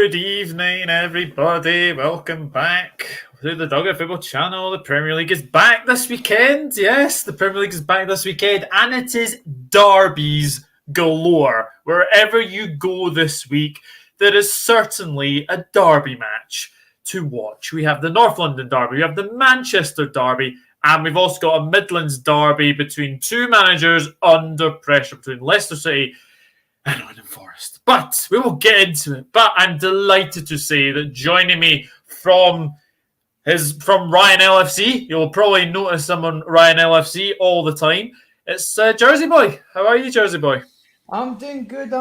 Good evening, everybody. Welcome back to the Dugout Football Channel. The Premier League is back this weekend. Yes, the Premier League is back this weekend, and it is derbies galore. Wherever you go this week, there is certainly a derby match to watch. We have the North London derby, we have the Manchester derby, and we've also got a Midlands derby between two managers under pressure, between Leicester City and Nottingham Forest. But we will get into it. But I'm delighted to say that joining me from Ryan LFC, you'll probably notice him on Ryan LFC all the time. It's Jersey Boy. How are you, Jersey Boy? I'm doing good.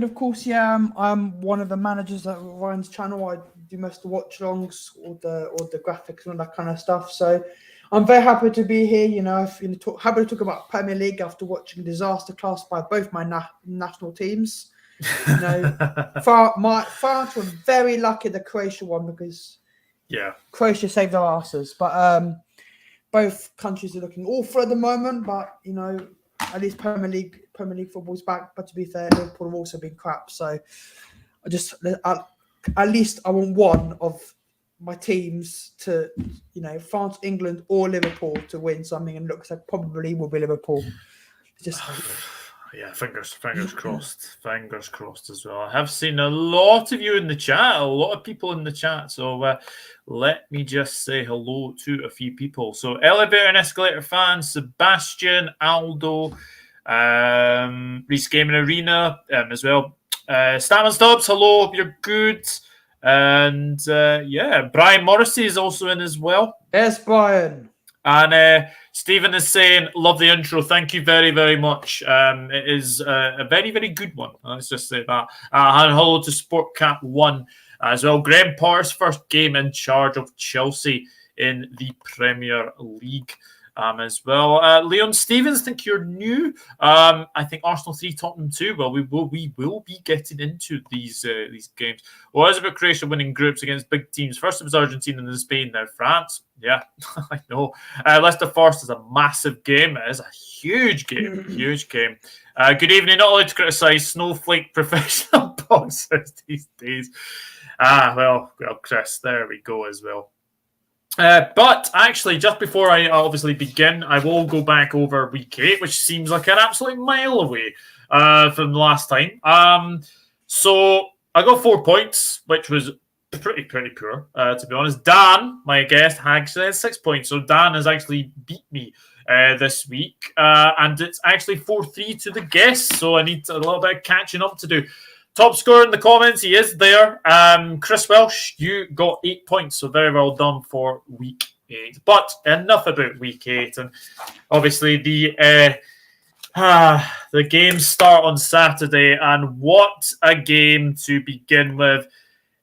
Of course, yeah. I'm one of the managers at Ryan's channel. I do most of the watch-alongs, all the graphics and all that kind of stuff. So I'm very happy to be here. Happy to talk about Premier League after watching disaster class by both my national teams. France were very lucky the Croatia won because Croatia saved their asses. But both countries are looking awful at the moment. But at least Premier League football's back. But to be fair, Liverpool have also been crap. So at least I want one of my teams to, France, England, or Liverpool to win something, and looks like probably will be Liverpool. Fingers crossed as well. I have seen a lot of you in the chat, a lot of people in the chat. So let me just say hello to a few people. So Elevator and Escalator fans, Sebastian, Aldo, Reese Gaming Arena as well. Statman Stubbs, hello, hope you're good. And Brian Morrissey is also in as well. Yes, Brian. And Stephen is saying, love the intro. Thank you very, very much. It is a very, very good one. Let's just say that. And hello to SportCat1 as well. Graham Potter's first game in charge of Chelsea in the Premier League. As well. Leon Stevens, think you're new. I think Arsenal 3, Tottenham 2. Well, we will be getting into these games. What is about Croatia winning groups against big teams? First it was Argentina and then Spain, now France. Yeah, I know. Leicester Forest is a massive game. It is a huge game. Huge game. Good evening. Not allowed to criticise snowflake professional boxers these days. Well, Chris, there we go as well. But actually, just before I obviously begin, I will go back over week 8, which seems like an absolute mile away from the last time. So I got 4 points, which was pretty poor, to be honest. Dan, my guest, actually has 6 points. So Dan has actually beat me this week. And it's actually 4-3 to the guest. So I need a little bit of catching up to do. Top scorer in the comments, he is there. Chris Welsh, you got 8 points, so very well done for week 8. But enough about week 8, and obviously the games start on Saturday, and what a game to begin with!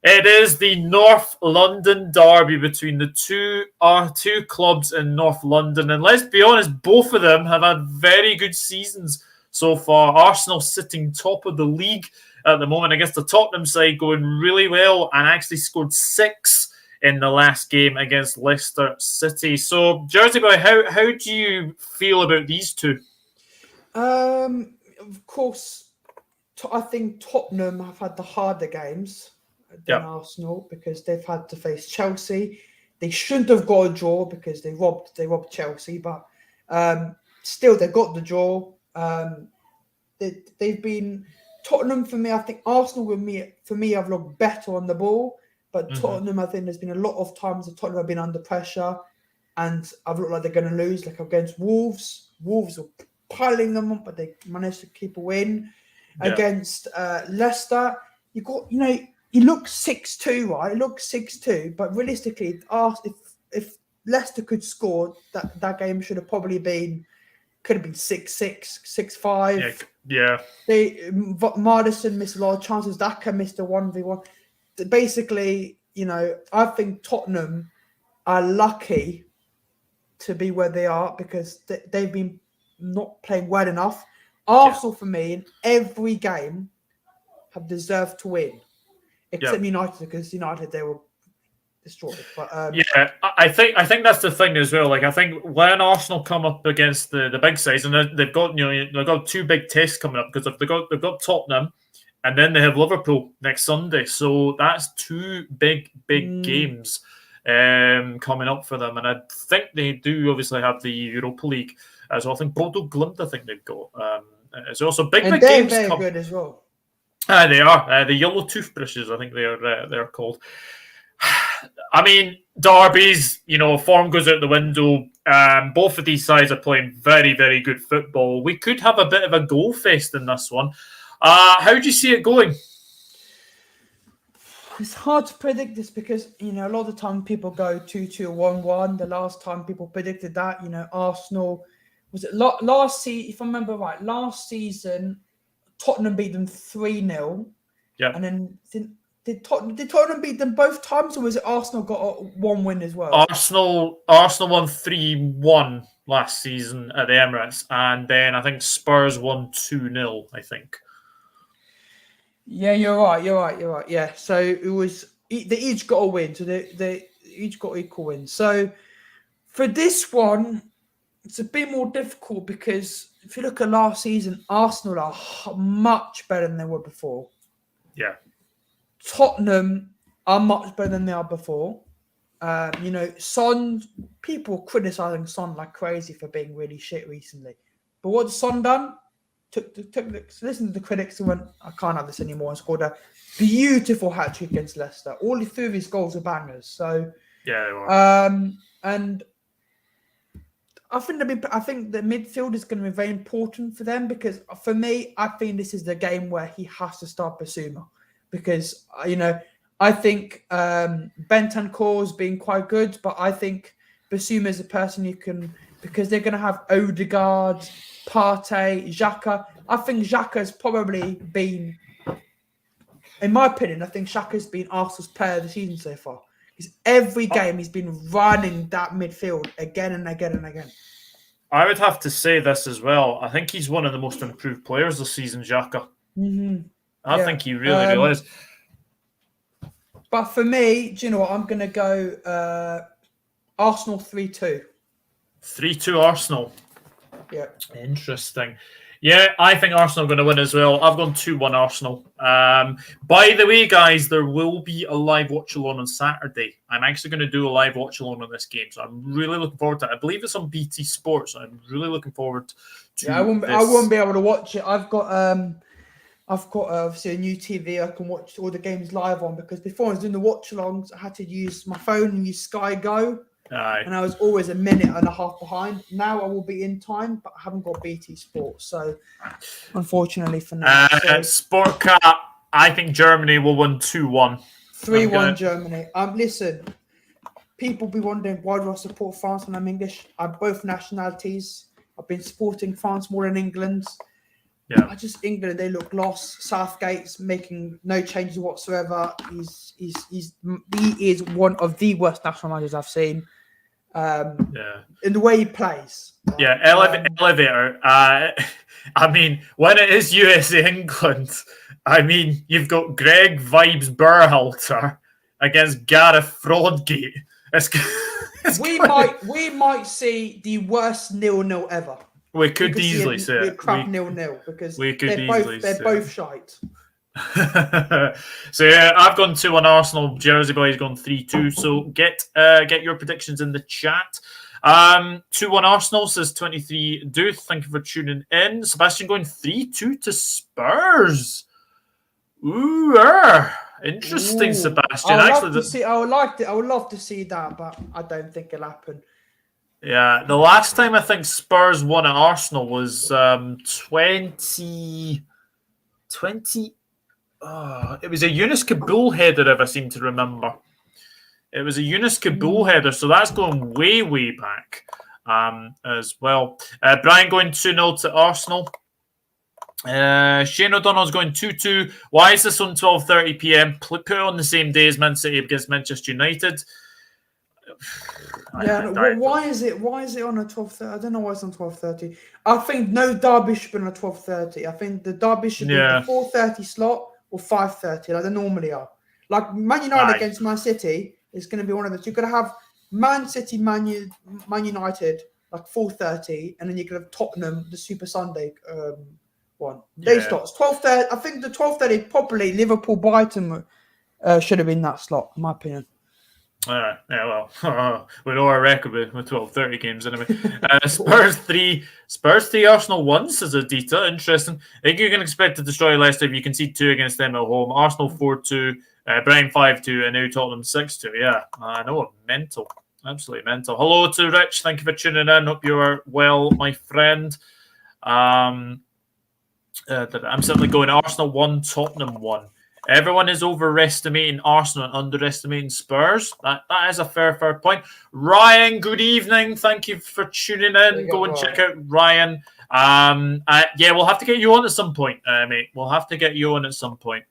It is the North London derby between the two clubs in North London, and let's be honest, both of them have had very good seasons so far. Arsenal sitting top of the league at the moment against the Tottenham side, going really well, and actually scored 6 in the last game against Leicester City. So, Jersey Boy, how do you feel about these two? Of course, I think Tottenham have had the harder games than Arsenal because they've had to face Chelsea. They shouldn't have got a draw because they robbed Chelsea, but still they got the draw. They've been Tottenham for me. I think Arsenal for me have looked better on the ball, but Tottenham, I think there's been a lot of times that Tottenham have been under pressure, and I've looked like they're going to lose, like against Wolves. Wolves are piling them up, but they managed to keep a win. Against Leicester. You look 6-2, right? It looks 6-2, but realistically, if Leicester could score, that game could have been 6-6, 6-5. Yeah. Madison missed a lot of chances. Daka missed a 1v1. Basically, I think Tottenham are lucky to be where they are because they've been not playing well enough. Arsenal, for me, in every game, have deserved to win, except United, because United, they were destroyed. But I think that's the thing as well. Like, I think when Arsenal come up against the big sides, and they've got 2 big tests coming up because they've got Tottenham And then they have Liverpool next Sunday. So that's two big games coming up for them. And I think they do obviously have the Europa League as well. I think Bodo Glimt, I think they've got. It's also big games. They're very good as well. They are. The Yellow Toothbrushes, I think they're called. I mean, derbies, form goes out the window. Both of these sides are playing very, very good football. We could have a bit of a goal fest in this one. How do you see it going? It's hard to predict this because, a lot of the time people go 2-2, 1-1. The last time people predicted that, Arsenal, was it last season, if I remember right, last season, Tottenham beat them 3-0. Yeah. And then did Tottenham beat them both times, or was it Arsenal got one win as well? Arsenal won 3-1 last season at the Emirates, and then I think Spurs won 2-0, I think. Yeah, you're right. Yeah, so it was they each got a win, so they each got equal wins. So for this one, it's a bit more difficult because if you look at last season, Arsenal are much better than they were before. Yeah. Tottenham are much better than they are before. Son, people criticising Son like crazy for being really shit recently. But what's Son done? Listened to the critics and went, I can't have this anymore, and scored a beautiful hat-trick against Leicester. All three of his goals are bangers. So yeah, they were. And I think the midfield is going to be very important for them because for me, I think this is the game where he has to start Basuma because I think Bentancur has been quite good, but I think Basuma is a person you can, because they're going to have Odegaard, Partey, Xhaka. I think Xhaka has probably been, in my opinion, I think Xhaka has been Arsenal's player of the season so far. Because every game he's been running that midfield again and again and again. I would have to say this as well. I think he's one of the most improved players this season, Xhaka. Mm-hmm. I think he really is. But for me, do you know what? I'm going to go Arsenal 3-2. 3-2 Arsenal. Yeah. Interesting. Yeah, I think Arsenal are going to win as well. I've gone 2-1 Arsenal. By the way, guys, there will be a live watch-along on Saturday. I'm actually going to do a live watch-along on this game, so I'm really looking forward to it. I believe it's on BT Sports, so I'm really looking forward to I won't be able to watch it. I've got obviously a new TV I can watch all the games live on, because before I was doing the watch-alongs, I had to use my phone and use Sky Go. Aye. And I was always a minute and a half behind. Now I will be in time, but I haven't got BT Sports. So, unfortunately for now. Sport Cat, I think Germany will win 2-1. 3-1 Germany. Listen, people be wondering, why do I support France when I'm English? I'm both nationalities. I've been supporting France more than England. Yeah. England, they look lost. Southgate's making no changes whatsoever. He is one of the worst national managers I've seen. In the way he plays. Elevator. I mean, when it is USA England, I mean, you've got Greg Vibes Berhalter against Gareth Fraudgate. We might see the worst 0-0 ever. We could easily say it. Crap 0-0 because they're both shite. So yeah, I've gone 2-1 Arsenal. Jersey Boy's gone 3-2. So get your predictions in the chat. 2-1 Arsenal, says 23 Duth. Thank you for tuning in. Sebastian going 3-2 to Spurs. Interesting, Sebastian. I would love to see that, but I don't think it'll happen. Yeah, the last time I think Spurs won at Arsenal was 2020. It was a Yunus Kabul header, if I seem to remember. It was a Yunus Kabul header, so that's going way, way back as well. Brian going 2-0 to Arsenal. Shane O'Donnell's going 2-2. Why is this on 12:30 p.m? Put it on the same day as Man City against Manchester United. Why is it on a 12:30? I don't know why it's on 12:30. I think no derby should be on a 12:30. I think the derby should be a 4:30 slot or 5:30, like they normally are. Like Man United against Man City is going to be one of those. You're going to have Man City, Man United like 4:30, and then you're going to have Tottenham the Super Sunday one. They slots 12:30. I think the 12:30 probably Liverpool Brighton should have been that slot, in my opinion. Yeah, well, we know our record with 12:30 games anyway. Spurs 3, Arsenal 1, says Adita. Interesting. I think you can expect to destroy Leicester if you concede 2 against them at home. Arsenal 4-2, Brighton 5-2, and now Tottenham 6-2. Yeah, I know, mental. Absolutely mental. Hello to Rich. Thank you for tuning in. Hope you are well, my friend. I'm certainly going Arsenal 1, Tottenham 1. Everyone is overestimating Arsenal and underestimating Spurs. That is a fair point. Ryan, good evening. Thank you for tuning in. Go and check out Ryan. We'll have to get you on at some point, mate. We'll have to get you on at some point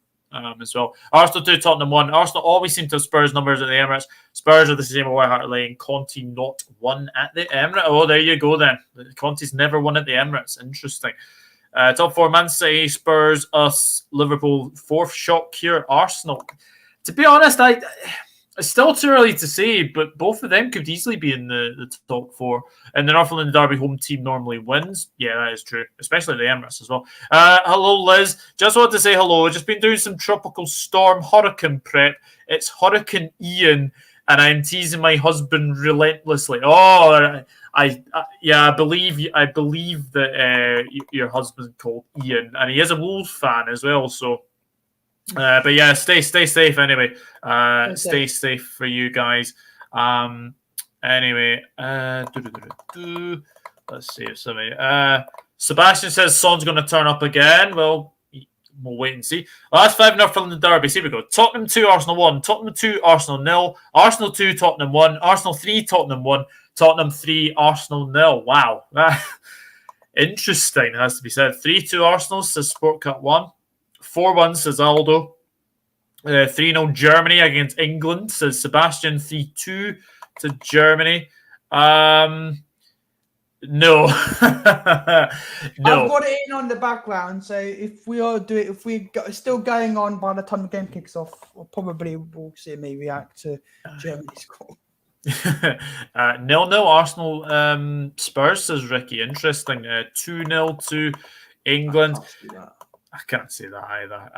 as well. Arsenal 2, Tottenham 1. Arsenal always seem to have Spurs numbers at the Emirates. Spurs are the same at White Hart Lane. Conte not won at the Emirates. Oh, there you go then. Conte's never won at the Emirates. Interesting. Top 4, Man City, Spurs, us, Liverpool. 4th shock here, Arsenal. To be honest, it's still too early to say, but both of them could easily be in the top 4. And the Northern Derby home team normally wins. Yeah, that is true, especially the Emirates as well. Hello, Liz. Just wanted to say hello. Just been doing some tropical storm hurricane prep. It's Hurricane Ian, and I'm teasing my husband relentlessly. Oh, I believe that your husband's called Ian, and he is a Wolves fan as well. So, but yeah, stay safe anyway. Stay safe for you guys. Anyway, let's see if somebody. Sebastian says Son's going to turn up again. Well, we'll wait and see. Last 5-0 from the derby. Here we go. Tottenham 2, Arsenal 1. Tottenham 2, Arsenal 0. Arsenal 2, Tottenham 1. Arsenal 3, Tottenham 1. Tottenham 3, Arsenal 0. Wow. Interesting, has to be said. 3-2 Arsenal, says Sport Cut 1. 4-1, says Aldo. 3-0 Germany against England, says Sebastian. 3-2 to Germany. No. I've got it in on the background, so if we still going on by the time the game kicks off, we'll see me react to Germany's goal. 0-0 Arsenal Spurs, says Ricky. Interesting. 2-0 to England. I can't see that either.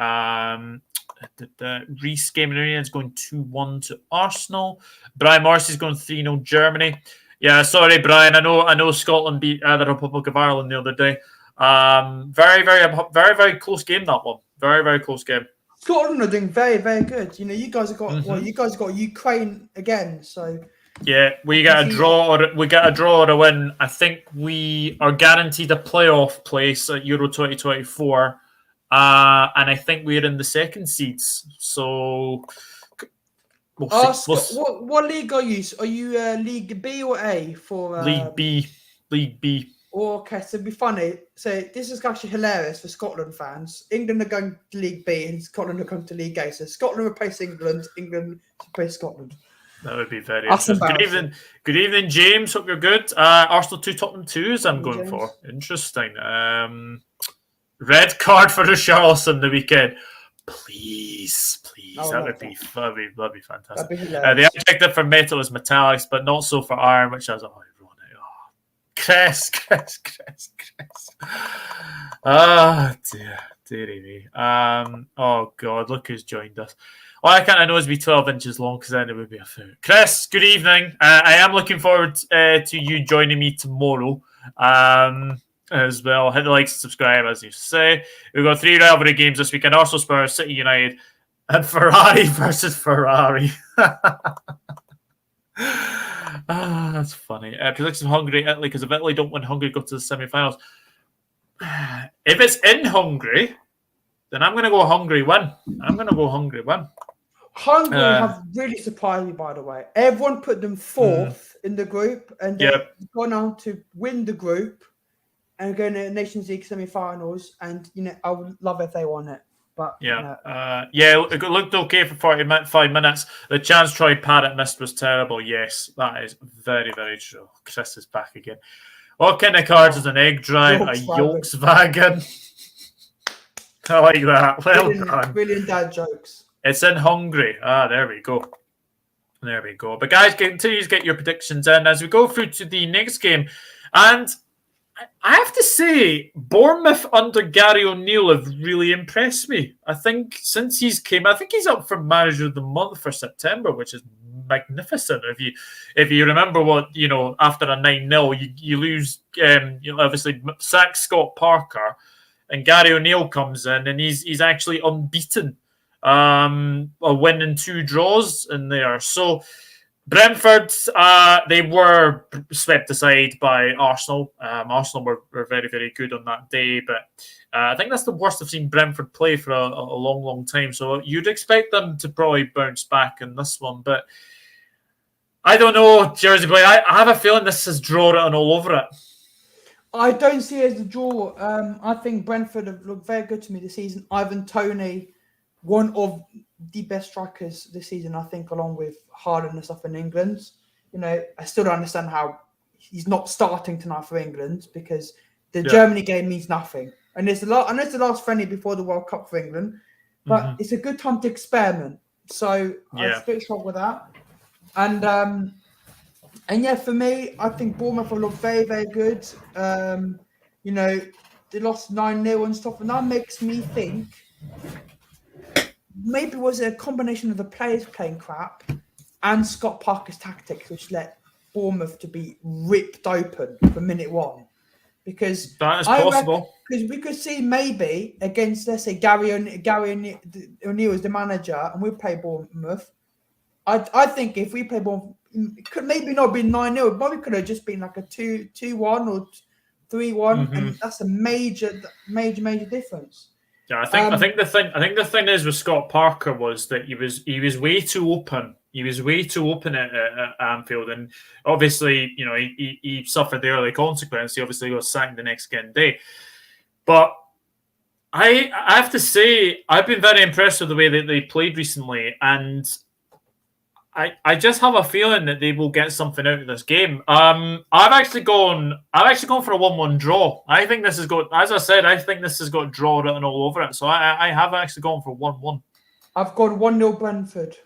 Reece Gamer is going 2-1 to Arsenal. Brian Morris is going 3-0 Germany. Yeah, sorry, Brian. I know Scotland beat the Republic of Ireland the other day. Very, very close game, that one. Very, very close game. Scotland are doing very, very good. You know, you guys have got you guys got Ukraine again, so yeah, we get a draw or a win. I think we are guaranteed a playoff place at Euro 2024, and I think we're in the second seeds. So. What league are you? Are you League B or A for? League B. Okay, so it'd be funny. So this is actually hilarious for Scotland fans. England are going to League B and Scotland are going to League A. So Scotland replace England, England replace Scotland. That would be very interesting. Good evening, James. Hope you're good. Arsenal 2, Tottenham 2 as I'm going James. For. Interesting. Red card for Richarlison the weekend. Please. That'd be fantastic. That'd be the adjective for metal is metallics, but not so for iron, which has Chris. Oh dearie me. Oh God, look who's joined us. Why can't I know it's be 12 inches long? Because then it would be a foot. Chris, good evening. I am looking forward to you joining me tomorrow. As well. Hit the like and subscribe, as you say. We've got 3 rivalry games this weekend. Arsenal, Spurs, City United, and Ferrari versus Ferrari. That's funny. Predictions of Hungary, Italy, because if Italy don't win, Hungary go to the semi-finals. If it's in Hungary, then I'm going to go Hungary win. Hungary have really surprised me, by the way. Everyone put them 4th in the group, and they've gone on to win the group and going to Nations League semi-finals. And I would love if they won it. But it looked okay for 45 minutes. The chance Troy Parrott missed was terrible. Yes, that is very, very true. Chris is back again. What kind of cards is an egg drive? A Volkswagen. I like that. Well done. Brilliant dad jokes. It's in Hungary. There we go. But guys, continue to get your predictions in as we go through to the next game. And I have to say, Bournemouth under Gary O'Neill have really impressed me. I think since he's came, I think he's up for Manager of the Month for September, which is magnificent. If you remember what after a 9-0, you lose. Obviously sack Scott Parker, and Gary O'Neill comes in, and he's actually unbeaten. A win and 2 draws in there. So Brentford, they were swept aside by Arsenal. Arsenal were very, very good on that day, but I think that's the worst I've seen Brentford play for a long, long time. So you'd expect them to probably bounce back in this one, but I don't know, Jersey Boy. I have a feeling this is draw written all over it. I don't see it as a draw. I think Brentford have looked very good to me this season. Ivan Toney, one of the best strikers this season, I think, along with Harden and stuff in England. I still don't understand how he's not starting tonight for England, because the Germany game means nothing. And it's the last friendly before the World Cup for England, but it's a good time to experiment. So I'm a bit shocked with that. And for me, I think Bournemouth will look very, very good. They lost 9-0 and stuff, and that makes me think maybe was it a combination of the players playing crap and Scott Parker's tactics, which led Bournemouth to be ripped open from minute 1. Because that is possible. Because we could see maybe against, let's say, Gary O'Neill as the manager, and we play Bournemouth. I think if we play Bournemouth, it could maybe not be 9-0. It probably could have just been like a 2-1 or 3-1, and that's a major difference. Yeah, I think the thing is with Scott Parker was that he was way too open. He was way too open at Anfield, and obviously, he suffered the early consequence. He obviously got sacked the next day. But I have to say, I've been very impressed with the way that they played recently, and I just have a feeling that they will get something out of this game. I've actually gone for a 1-1 draw. I think this has got, as I said, draw written all over it. So I have actually gone for 1-1. I've gone 1-0 Brentford.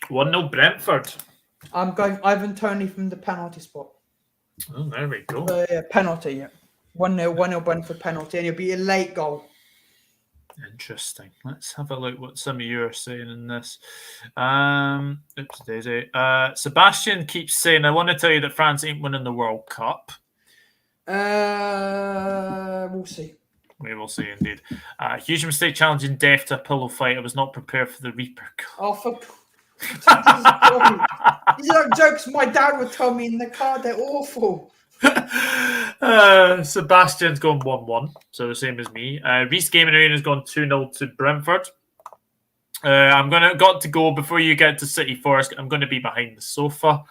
1-0 Brentford. I'm going Ivan Toney from the penalty spot. Oh, there we go. Penalty, yeah. 1-0 Brentford penalty, and it'll be a late goal. Interesting. Let's have a look what some of you are saying in this. Oops, Daisy. Sebastian keeps saying, I want to tell you that France ain't winning the World Cup. We'll see. We will see, indeed. Huge mistake challenging Death to a pillow fight. I was not prepared for the Reaper. Oh, fuck. These are jokes my dad would tell me in the car. They're awful. Sebastian's gone 1-1, so the same as me. Reese Gaming Arena's gone 2-0 to Brentford. Got to go before you get to City Forest. I'm going to be behind the sofa.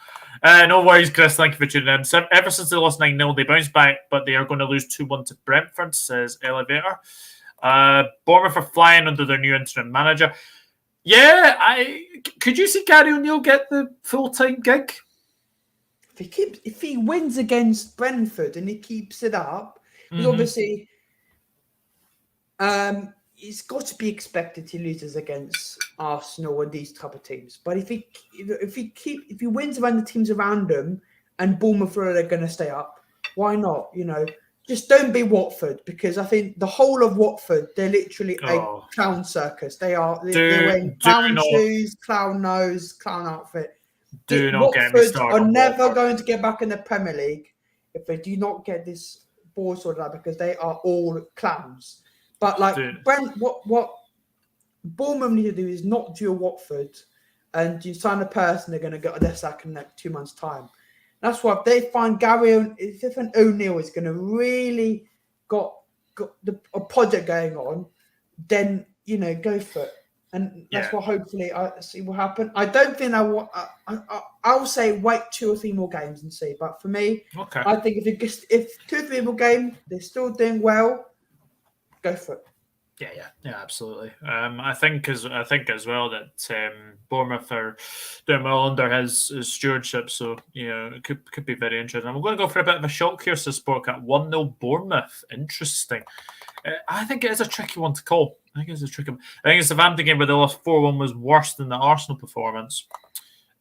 No worries, Chris. Thank you for tuning in. So, ever since they lost 9-0, they bounced back, but they are going to lose 2-1 to Brentford, says Elevator. Bournemouth are flying under their new interim manager. Yeah, could you see Gary O'Neill get the full-time gig? If he wins against Brentford and he keeps it up, because obviously it's got to be expected he loses against Arsenal and these type of teams. But if he wins around the teams around him and Bournemouth are going to stay up, why not? Just don't be Watford, because I think the whole of Watford, they're literally a clown circus. They're wearing clown shoes, clown nose, clown outfit. Watford are never going to get back in the Premier League if they do not get this ball sorted out, because they are all clowns. But what Bournemouth need to do is not do a Watford and you sign a person they're going to get their sack in 2 months' time. That's why if they find if O'Neill is going to really got a project going on, then go for it. And that's what hopefully I see will happen. I don't think I'll say wait 2 or 3 more games and see. But for me, I think if 2 or 3 more games, they're still doing well, go for it. Yeah, absolutely. I think as well that Bournemouth are doing well under his stewardship, so it could be very interesting. We're going to go for a bit of a shock here, so Sportcat 1-0 Bournemouth. Interesting. I think it is a tricky one to call. I think the Southampton game where they lost 4-1 was worse than the Arsenal performance.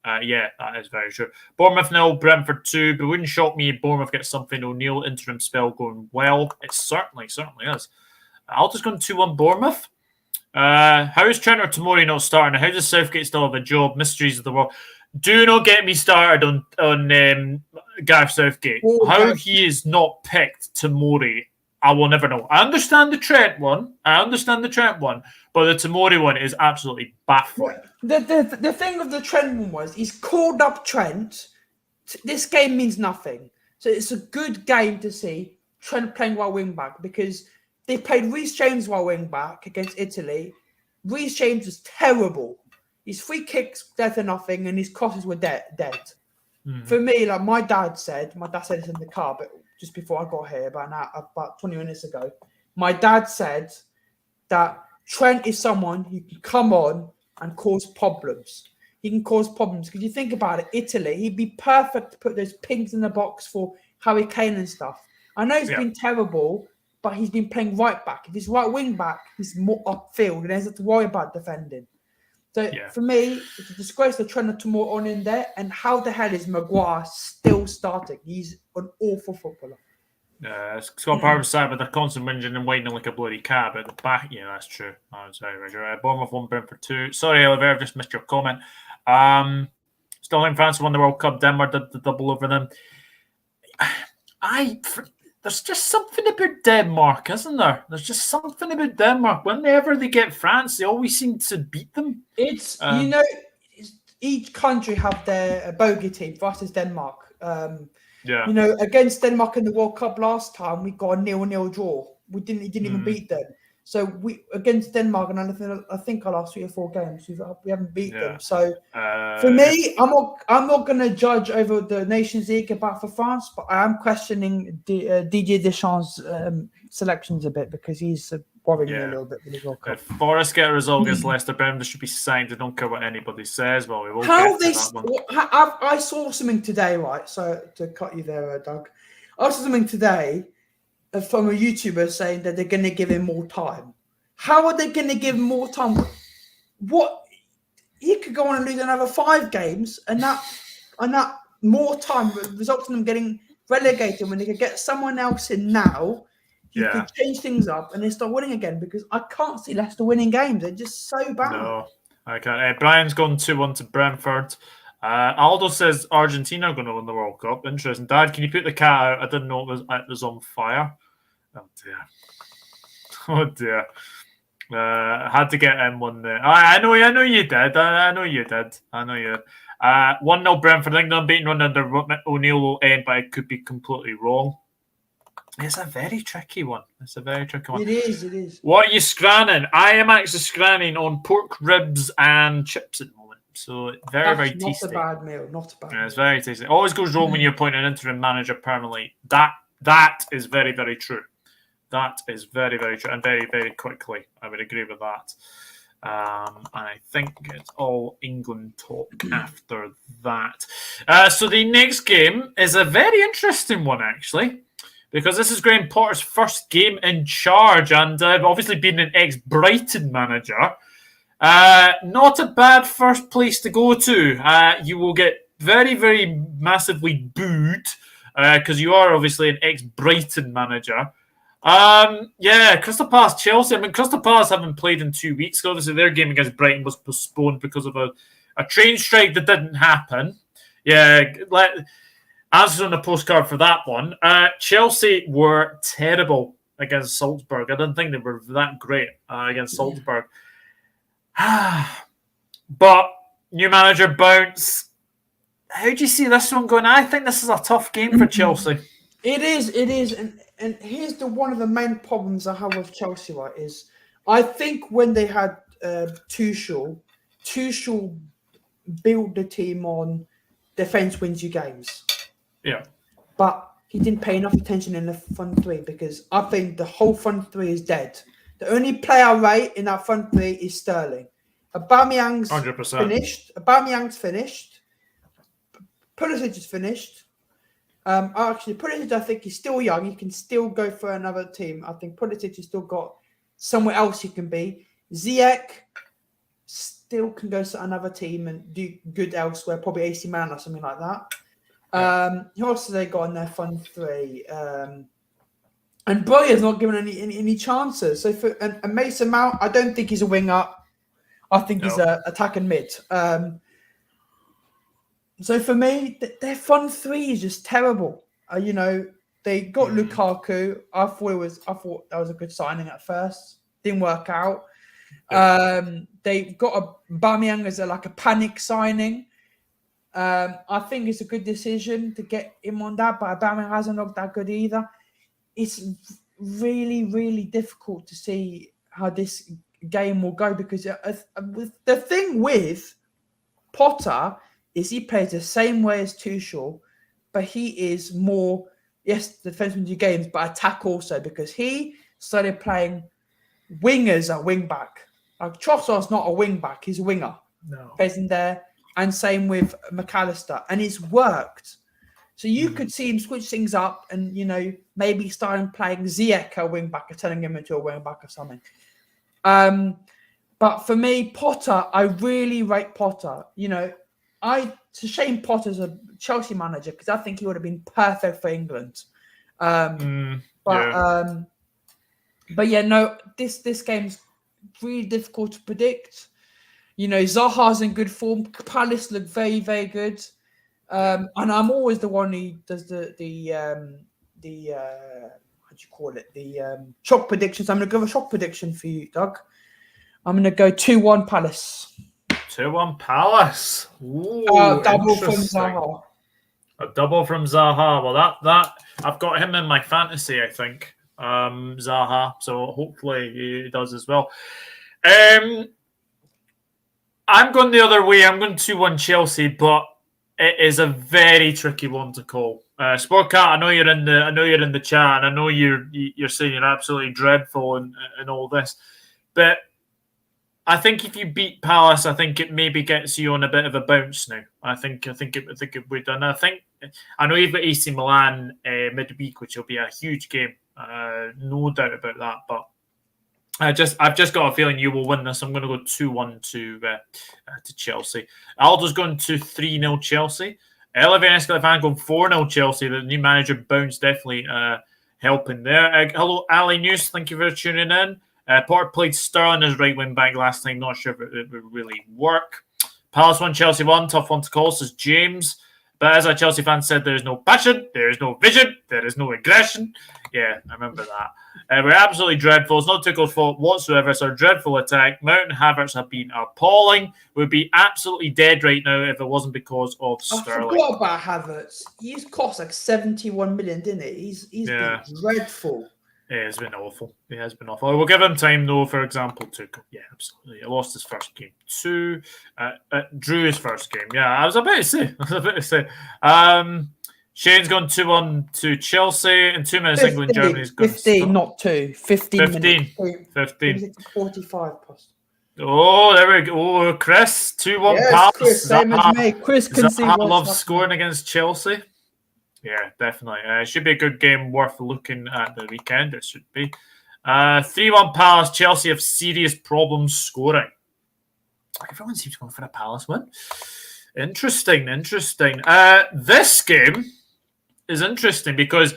Yeah, that is very true. Bournemouth 0, Brentford 2. But it wouldn't shock me if Bournemouth gets something. O'Neill interim spell going well. It certainly is. I'll just go 2-1 Bournemouth. How is Trent or Tomori not starting? How does Southgate still have a job? Mysteries of the world. Do not get me started on Gareth Southgate. How he is not picked Tomori, I will never know. I understand the Trent one, but the Tomori one is absolutely baffling. The thing of the Trent one was he's called up Trent. This game means nothing. So it's a good game to see Trent playing while wing back because they played Reece James while wing back against Italy. Reece James was terrible. His free kicks dead to nothing, and his crosses were dead. For me, like my dad said this in the car, but just before I got here, about 20 minutes ago, my dad said that Trent is someone who can come on and cause problems. He can cause problems because you think about it, Italy, he'd be perfect to put those pigs in the box for Harry Kane and stuff. I know he's been terrible, but he's been playing right back. If he's right wing back, he's more upfield and he doesn't have to worry about defending. So for me, it's a disgrace to Trent Tomori on in there. And how the hell is Maguire still starting? He's an awful footballer. Scott Power side with their constant whinging and whining like a bloody cat at the back. Yeah, that's true. That's very right. Bournemouth 1, Brentford 2. Sorry, Oliver, I've just missed your comment. Still in France won the World Cup. Denmark did the double over them. There's just something about Denmark, isn't there? There's just something about Denmark. Whenever they get France, they always seem to beat them. It's each country have their bogey team. For us, it's Denmark. Against Denmark in the World Cup last time, we got a 0-0 draw. We didn't even beat them. So we against Denmark, and I think our last 3 or 4 games, we haven't beat them. So for me, I'm not going to judge over the Nations League about for France, but I am questioning Didier Deschamps' selections a bit because he's worrying me a little bit with his World Cup. If Forest get a result against Leicester, Brentford should be signed. I don't care what anybody says. Well, we will get to that one. I saw something today, right? So to cut you there, Doug, I saw something today from a YouTuber saying that they're going to give him more time. How are they going to give him more time? What he could go on and lose another 5 games, and that more time results in them getting relegated when they could get someone else in now. You could change things up and they start winning again because I can't see Leicester winning games. They're just so bad. No, I can't. Brian's gone 2-1 to Brentford. Aldo says Argentina are going to win the World Cup. Interesting. Dad, can you put the cat out? I didn't know it was on fire. Oh dear. I had to get him one there. I know you did. I know you did. 1-0 Brentford. I think the unbeaten run under O'Neill will end, but it could be completely wrong. It's a very tricky one. It is. What are you scranning? I am actually scranning on pork ribs and chips at the moment. So very tasty. Not a bad meal. It's very tasty. It always goes wrong when you appoint an interim manager permanently. That is very, very true. That is very, very true. And very, very quickly. I would agree with that. And I think it's all England talk after that. So the next game is a very interesting one, actually. Because this is Graham Potter's first game in charge, and obviously being an ex-Brighton manager, not a bad first place to go to. You will get very, very massively booed because you are obviously an ex-Brighton manager. Crystal Palace, Chelsea. I mean, Crystal Palace haven't played in 2 weeks. Obviously, their game against Brighton was postponed because of a train strike that didn't happen. As on the postcard for that one, Chelsea were terrible against Salzburg. I didn't think they were that great against Salzburg. But new manager bounce. How do you see this one going? I think this is a tough game for Chelsea. It is. And here's one of the main problems I have with Chelsea, right, is I think when they had Tuchel built the team on defense wins you games. Yeah. But he didn't pay enough attention in the front three because I think the whole front three is dead. The only player right in that front three is Sterling. Aubameyang's 100%. finished. Pulisic is finished. Pulisic, I think he's still young. He can still go for another team. I think Pulisic has still got somewhere else he can be. Ziyech, still can go to another team and do good elsewhere, probably AC Milan or something like that. Who else have they got in their front three? And Boyer's not given any chances. So and Mason Mount, I don't think he's a winger. I think he's an attack and mid. So for me, their front three is just terrible. They got Lukaku. I thought that was a good signing at first. Didn't work out. They got Aubameyang as a panic signing. I think it's a good decision to get him on that, but Aubameyang hasn't looked that good either. It's really, really difficult to see how this game will go because the thing with Potter is he plays the same way as Tuchel, but he is more, yes, defenseman do games, but attack also because he started playing wingers at wing back. Like Trossard's not a wing back, he's a winger. No. Plays in there. And same with McAllister. And it's worked. So you could see him switch things up and, maybe starting playing Ziyech a wing back or turning him into a wing back or something. But for me, Potter, I really rate Potter. It's a shame Potter's a Chelsea manager because I think he would have been perfect for England. But yeah, no, this game's really difficult to predict. Zaha's in good form. Palace look very, very good. And I'm always the one who does the what do you call it? The shock predictions. I'm going to give a shock prediction for you, Doug. I'm going to go 2-1 Palace. 2-1 Palace. Ooh, double from Zaha. A double from Zaha. Well, that I've got him in my fantasy, I think. Zaha. So hopefully he does as well. I'm going the other way. I'm going 2-1 Chelsea, but it is a very tricky one to call. Sportcat, I know you're in the chat, and I know you're saying you're absolutely dreadful and all this, but I think if you beat Palace, I think it maybe gets you on a bit of a bounce now. I think it would, and I know you've got AC Milan midweek, which will be a huge game, no doubt about that. But I've just got a feeling you will win this. I'm going to go 2-1 to Chelsea. Aldo's going to 3-0 Chelsea. Elevator Escalifan going 4-0 Chelsea. The new manager bounce definitely helping there. Hello, Ali News. Thank you for tuning in. Potter played Sterling as right wing back last time. Not sure if it would really work. Palace 1, Chelsea 1. Tough one to call, says James. But as a Chelsea fan said, there is no passion, there is no vision, there is no aggression. Yeah, I remember that. We're absolutely dreadful. It's not Tuchel's fault whatsoever. It's our dreadful attack. Mount and Havertz have been appalling. We'd be absolutely dead right now if it wasn't because of Sterling. I forgot about Havertz. He's cost 71 million, didn't he? He's been dreadful. Yeah, it's been awful. He has been awful. We'll give him time, though, for example, yeah, absolutely. He lost his first game. Drew his first game. Yeah, I was about to say. Shane's gone 2-1 to Chelsea. In 2 minutes, 15, England, Germany's gone 15, not 2. 15. 15. 45 plus. Oh, there we go. Oh, Chris, 2-1 yes, Palace. Chris, same as me. Chris can see what's loves happening. scoring against Chelsea. Yeah, definitely. It should be a good game worth looking at the weekend. It should be. 3-1 Palace. Chelsea have serious problems scoring. Everyone seems going for a Palace win. Interesting. This game is interesting because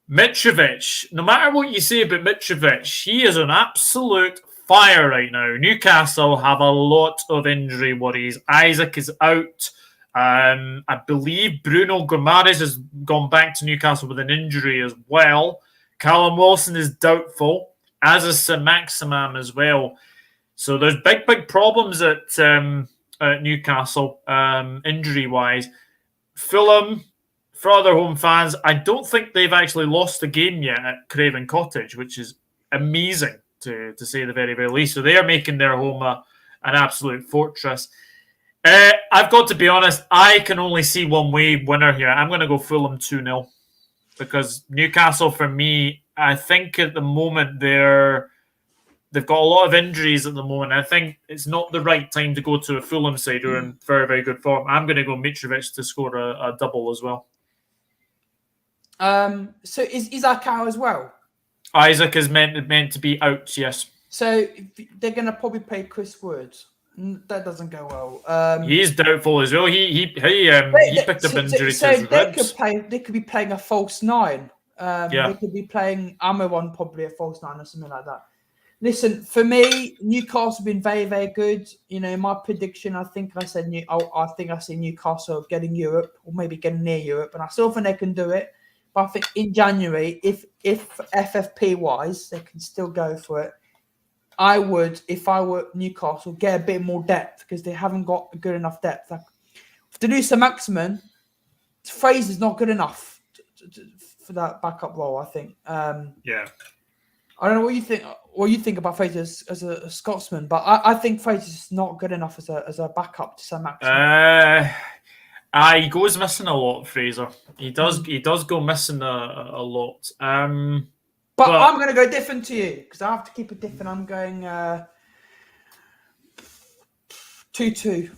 Mitrovic, no matter what you say about Mitrovic, he is on absolute fire right now. Newcastle have a lot of injury worries. Isaac is out. I believe Bruno Guimaraes has gone back to Newcastle with an injury as well. Callum Wilson is doubtful, as is Saint-Maximin as well. So there's big problems at Newcastle, injury-wise. Fulham, for other home fans, I don't think they've actually lost a game yet at Craven Cottage, which is amazing to say the very, very least. So they are making their home an absolute fortress. I've got to be honest, I can only see one way winner here. I'm going to go Fulham 2-0 because Newcastle, for me, I think at the moment they've got a lot of injuries at the moment. I think it's not the right time to go to a Fulham side who are in very, very good form. I'm going to go Mitrovic to score a double as well. So is Isaac out as well? Isaac is meant to be out, yes. So they're going to probably play Chris Wood. That doesn't go well. He's doubtful as well. He picked up injury to his ribs. They could be playing a false nine. Yeah. They could be playing Amaron, probably a false nine or something like that. Listen, for me, Newcastle have been very, very good. You know, my prediction, I think I said I see Newcastle getting Europe or maybe getting near Europe, and I still think they can do it. But I think in January, if FFP wise, they can still go for it. I would, if I were Newcastle, get a bit more depth because they haven't got good enough depth. Like, to do some maximum, Fraser's not good enough for that backup role, I think. Yeah. I don't know what you think. What you think about Fraser as a Scotsman, but I think Fraser's not good enough as a backup to some maximum. He goes missing a lot, Fraser. He does. He does go missing a lot. But I'm going to go different to you because I have to keep it different. I'm going 2-2.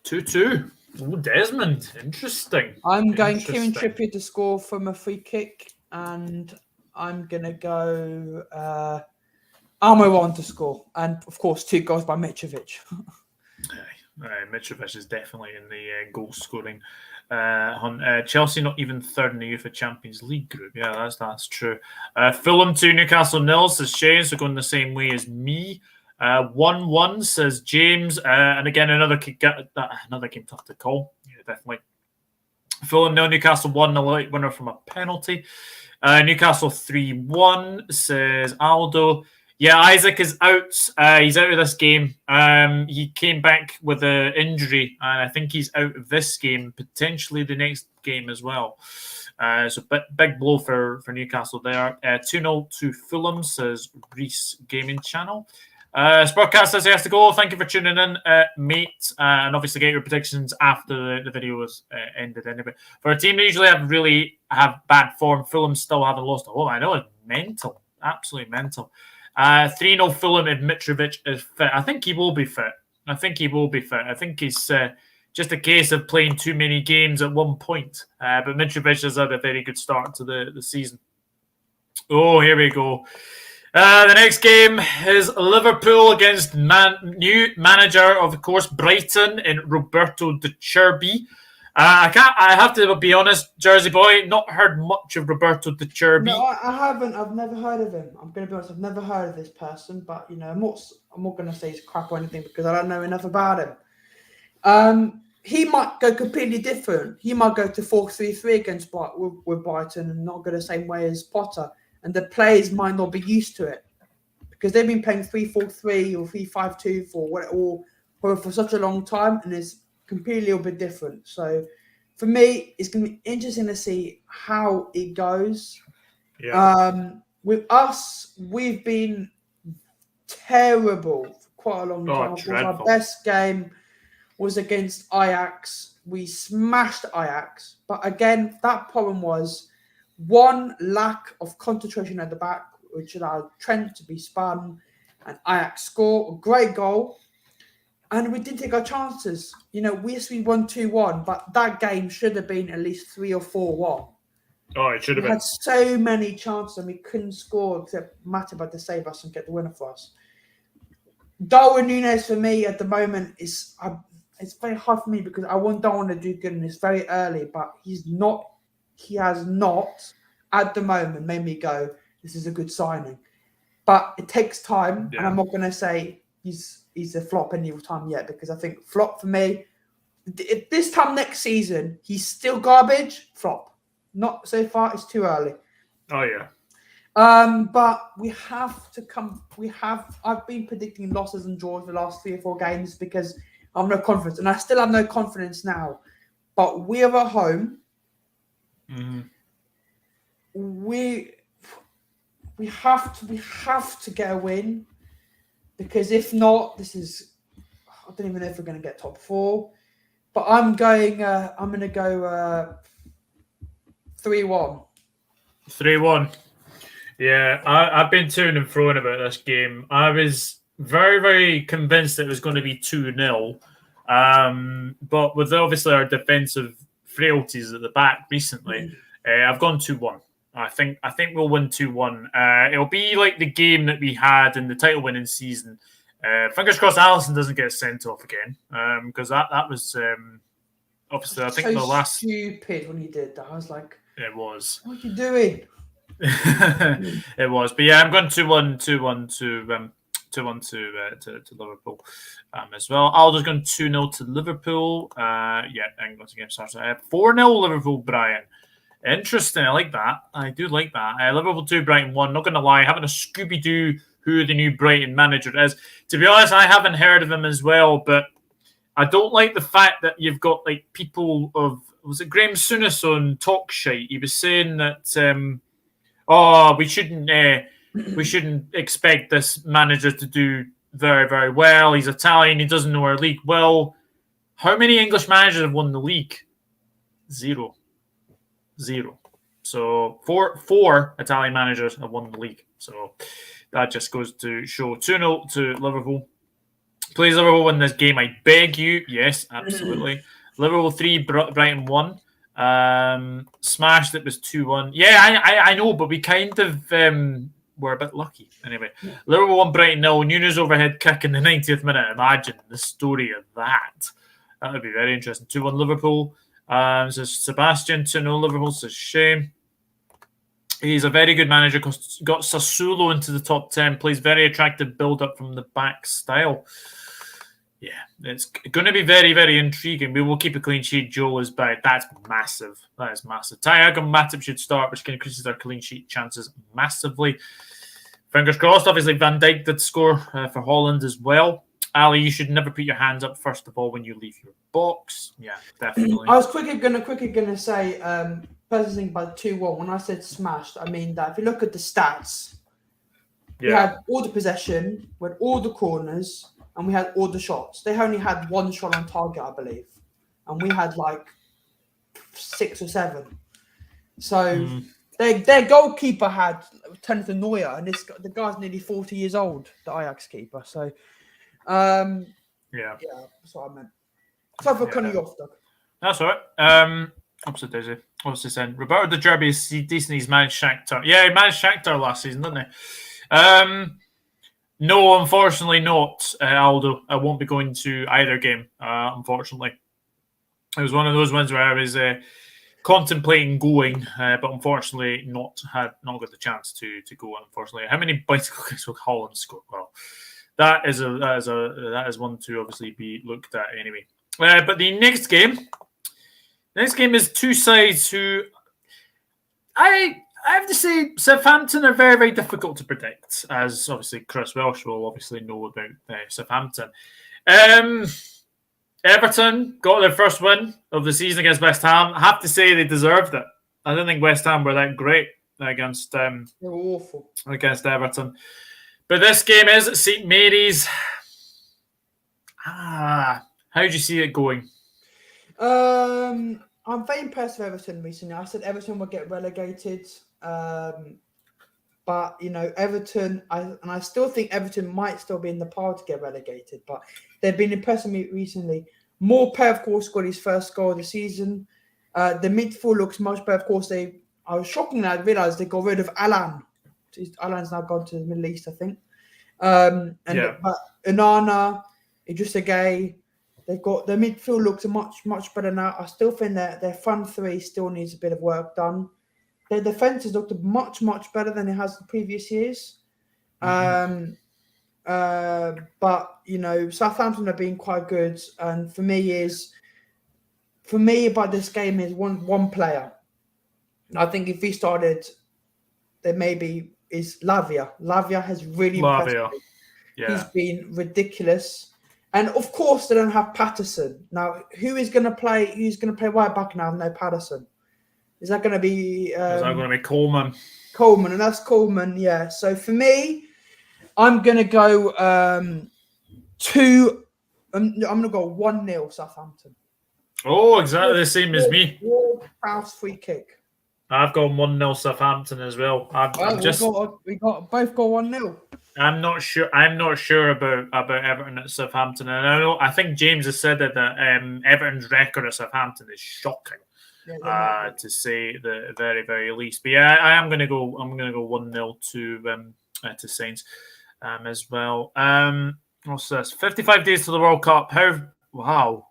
2-2. Oh, Desmond. Interesting. I'm going Kieran Trippier to score from a free kick, and I'm going to go Almiron to score. And, of course, 2 goals by Mitrovic. Mitrovic is definitely in the goal-scoring hunt. Chelsea not even third in the UEFA Champions League group. Yeah, that's true. Fulham 2, Newcastle 0, says Shane, so going the same way as me. 1-1, says James. And again, another game tough to call. Yeah, definitely. Fulham 0, Newcastle 1, a late winner from a penalty. Newcastle 3-1, says Aldo. Yeah, Isaac is out. He's out of this game. He came back with an injury, and I think he's out of this game, potentially the next game as well. So big blow for Newcastle there. 2-0 to Fulham, says Reese Gaming Channel. Sportcast says he has to go. Thank you for tuning in, mate. And obviously get your predictions after the video was ended anyway. For a team that usually have bad form, Fulham still haven't lost. Oh, I know, it's mental. Absolutely mental. 3-0 Fulham if Mitrovic is fit. I think he will be fit. I think it's just a case of playing too many games at one point. But Mitrovic has had a very good start to the season. Oh, here we go. The next game is Liverpool against new manager, of course, Brighton, in Roberto De Cherby. I have to be honest, Jersey boy, not heard much of Roberto De Cherby. No, I haven't. I've never heard of him. I'm going to be honest. I've never heard of this person, but I'm not going to say he's crap or anything because I don't know enough about him. He might go completely different. He might go to 4-3-3 against with Brighton and not go the same way as Potter. And the players might not be used to it because they've been playing 3-4-3 or 3-5-2 for such a long time, and it's completely a little bit different. So for me, it's going to be interesting to see how it goes. Yeah. With us, we've been terrible for quite a long time. Our best game was against Ajax. We smashed Ajax. But again, that problem was one, lack of concentration at the back, which allowed Trent to be spun and Ajax score a great goal. And we didn't take our chances. We won 2-1, but that game should have been at least 3 or 4-1. Oh, it should have been. We had so many chances and we couldn't score except Matip to save us and get the winner for us. Darwin Núñez for me at the moment it's very hard for me because I want Darwin to do good and it's very early, but he has not at the moment made me go, this is a good signing. But it takes time, and I'm not going to say he's a flop any time yet because I think flop for me, if this time next season, he's still garbage, flop. Not so far, it's too early. Oh, yeah. But we have to come. I've been predicting losses and draws the last 3 or 4 games because I have no confidence, and I still have no confidence now. But we are at home. Mm-hmm. We have to get a win because if not, I don't even know if we're going to get top 4. But I'm going to go 3-1. 3-1. Yeah, I've been to and fro about this game. I was very, very convinced it was going to be 2-0. But with obviously our defensive frailties at the back recently, I've gone 2-1. I think we'll win 2-1. It'll be like the game that we had in the title winning season Fingers crossed Alisson doesn't get sent off again, because that was obviously I think so the last stupid when he did that. I was like, it was. what are you doing? It was, but yeah, I'm going 2-1, 2-1 to Liverpool as well. Aldo's going 2-0 to Liverpool. Yeah, England's game starts. 4-0 Liverpool, Brian. Interesting. I like that. I do like that. Liverpool 2, Brighton 1. Not going to lie, having a Scooby-Doo who the new Brighton manager is. To be honest, I haven't heard of him as well, but I don't like the fact that you've got like people of, was it Graham Souness on Talk Shite? He was saying that we shouldn't expect this manager to do very, very well. He's Italian, he doesn't know our league well. How many English managers have won the league? Zero. So four Italian managers have won the league. So that just goes to show 2-0 to Liverpool. Please, Liverpool win this game, I beg you. Yes, absolutely. Liverpool 3, Brighton 1. Smashed it was 2-1. Yeah, I know, but we kind of were a bit lucky. Anyway, Liverpool 1, Brighton 0. Nunes overhead kick in the 90th minute. Imagine the story of that. That would be very interesting. 2-1 Liverpool. So Sebastian 2-0 Liverpool. It's a shame. He's a very good manager. Got Sassuolo into the top 10. Plays very attractive build-up from the back style. Yeah, it's going to be very, very intriguing. We will keep a clean sheet. Joe is back. That's massive. That is massive. Thiago and Matip should start, which can increase their clean sheet chances massively. Fingers crossed. Obviously, Van Dijk did score for Holland as well. Ali, you should never put your hands up first of all when you leave your box. Yeah, definitely. I was quickly gonna say, first thing about 2-1. When I said smashed, I mean that if you look at the stats, we had all the possession, we had all the corners, and we had all the shots. They only had one shot on target, I believe, and we had like 6 or 7. So their goalkeeper had Jonathan Neuer, and the guy's nearly 40 years old, the Ajax keeper. So. Yeah, that's what I meant. Sorry for cutting you off, Doug. That's all right. Opposite Daisy. Obviously saying Roberto De Zerbi is decent. He's managed Shakhtar. Yeah, he managed Shakhtar last season, didn't he? No, unfortunately not, Aldo. I won't be going to either game, unfortunately. It was one of those ones where I was contemplating going, but unfortunately not got the chance to go, unfortunately. How many bicycle kicks will Holland score? Well, that is one to obviously be looked at anyway. But the next game is two sides who I have to say Southampton are very, very difficult to predict, as obviously Chris Welsh will obviously know about Southampton. Everton got their first win of the season against West Ham. I have to say they deserved it. I don't think West Ham were that great against they were awful against Everton. But this game is at St Mary's. How do you see it going? I'm very impressed with Everton recently. I said Everton would get relegated. But, Everton, I still think Everton might still be in the power to get relegated. But they've been impressing me recently. Morpay, of course, scored his first goal of the season. The midfield looks much better. Of course, I was shocked I realised they got rid of Alan. Alan's now gone to the Middle East, I think. But Onana, Idrissa Gueye, they've got their midfield looks much, much better now. I still think that their front three still needs a bit of work done. Their defence has looked much, much better than it has the previous years. But Southampton have been quite good, and for me about this game is one player. And I think if he started, there maybe is Lavia. Lavia has really impressed me. Yeah. He's been ridiculous. And of course they don't have Patterson. Now, who's going to play right back now? No Patterson. Is that going to be Coleman? Coleman, and that's Coleman, yeah. So for me, I'm going to go I'm going to go 1-0 Southampton. Oh, exactly the same as me. House free kick. I've gone 1-0 Southampton as well. We got both go 1-0. I'm not sure about Everton at Southampton, and I think James has said that Everton's record at Southampton is shocking, to say the very, very least. But yeah, I am going to go. I'm going to go 1-0 to Saints as well. What's this? 55 days to the World Cup. Wow.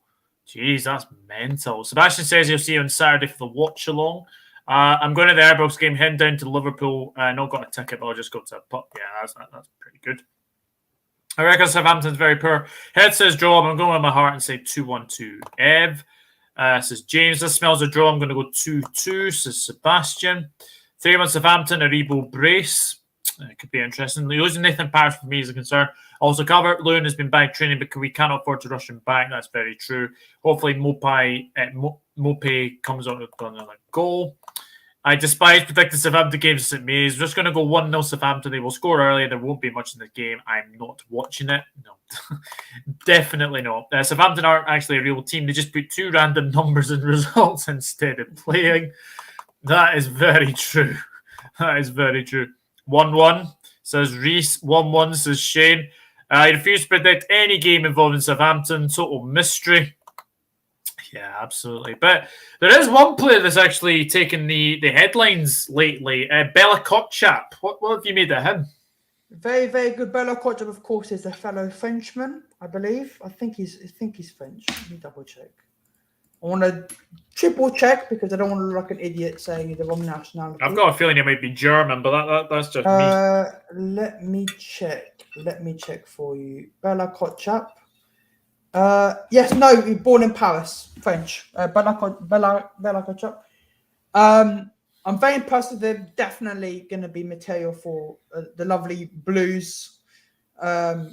Jeez, that's mental. Sebastian says he'll see you on Saturday for the watch along. I'm going to the Airbus game, heading down to Liverpool. Not got a ticket, but I'll just go to a pub. Yeah, that's pretty good. I reckon Southampton's very poor. Head says draw. I'm going with my heart and say 2-1 to Ev. Says James, this smells a draw. I'm going to go 2-2, says Sebastian. 3-1 Southampton, a Rebo brace. It could be interesting. Losing Nathan Parrish for me is a concern. Also, Calvert-Lewin has been back training, but we cannot afford to rush him back. That's very true. Hopefully, Mope comes out with another goal. I despise predicting Southampton games at St. Mary's. Just going to go 1-0 Southampton. They will score early. There won't be much in the game. I'm not watching it. No, definitely not. Southampton aren't actually a real team. They just put 2 random numbers and results instead of playing. That is very true. That is very true. 1-1 says Reese. 1-1 says Shane. I refuse to predict any game involving Southampton. Total mystery. Yeah, absolutely. But there is one player that's actually taken the headlines lately. Bella Kotchap. What have you made of him? Very, very good. Bella Kotchap, of course, is a fellow Frenchman, I believe. I think he's French. Let me double check. I want to triple check because I don't want to look like an idiot saying he's the wrong nationality. I've got a feeling he might be German, but that's just me. Let me check. Let me check for you. Bella Kotchap. Yes, no, he was born in Paris, French. Bella Kotchap. I'm very impressed with him. Definitely going to be material for the lovely Blues. What